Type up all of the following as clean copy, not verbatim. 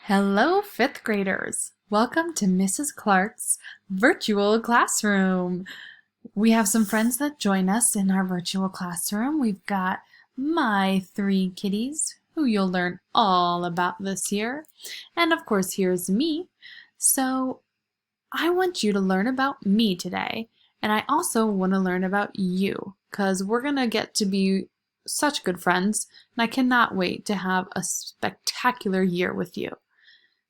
Hello, fifth graders. Welcome to Mrs. Clark's virtual classroom. We have some friends that join us in our virtual classroom. We've got my three kitties, who you'll learn all about this year. And of course, here's me. So I want you to learn about me today. And I also want to learn about you, because we're going to get to be such good friends. And I cannot wait to have a spectacular year with you.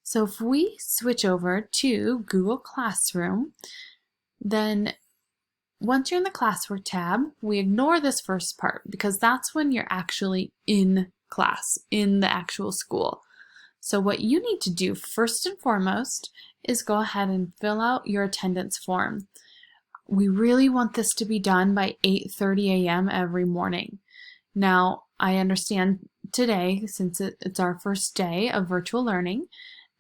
So if we switch over to Google Classroom, then once you're in the classwork tab, we ignore this first part because that's when you're actually in class, in the actual school. So what you need to do first and foremost is go ahead and fill out your attendance form. We really want this to be done by 8:30 a.m. every morning. Now, I understand today, since it's our first day of virtual learning,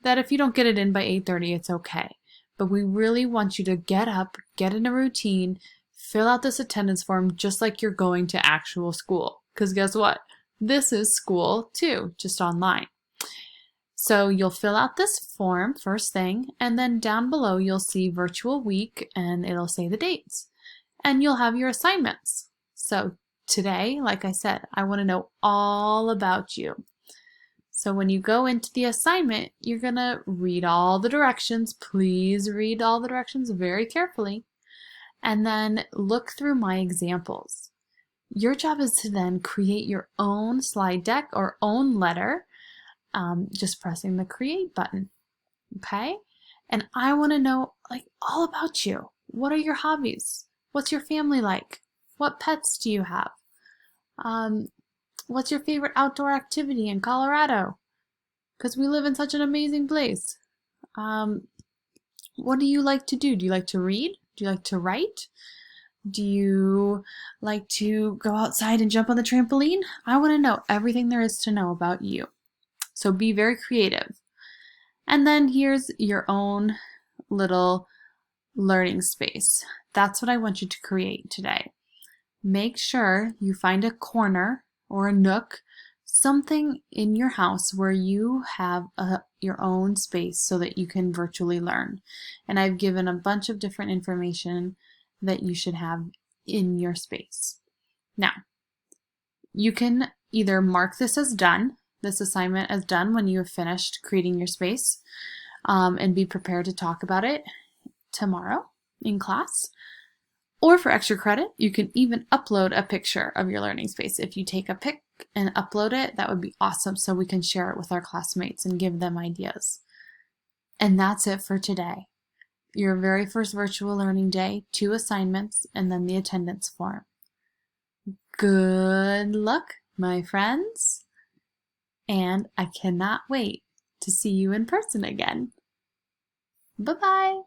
that if you don't get it in by 8:30, it's okay. But we really want you to get up, get in a routine, fill out this attendance form just like you're going to actual school. Because guess what? This is school too, just online. So you'll fill out this form first thing, and then down below you'll see virtual week and it'll say the dates. And you'll have your assignments. So today, like I said, I want to know all about you. So when you go into the assignment, you're going to read all the directions. Please read all the directions very carefully. And then look through my examples. Your job is to then create your own slide deck or own letter, just pressing the create button. Okay? And I want to know all about you. What are your hobbies? What's your family like? What pets do you have? What's your favorite outdoor activity in Colorado? Because we live in such an amazing place. What do you like to do? Do you like to read? Do you like to write? Do you like to go outside and jump on the trampoline? I want to know everything there is to know about you. So be very creative. And then here's your own little learning space. That's what I want you to create today. Make sure you find a corner or a nook, something in your house where you have your own space so that you can virtually learn. And I've given a bunch of different information that you should have in your space. Now, you can either mark this as done, this assignment as done when you have finished creating your space, and be prepared to talk about it tomorrow in class. Or for extra credit, you can even upload a picture of your learning space. If you take a pic and upload it, that would be awesome so we can share it with our classmates and give them ideas. And that's it for today. Your very first virtual learning day, 2 assignments, and then the attendance form. Good luck, my friends. And I cannot wait to see you in person again. Bye-bye.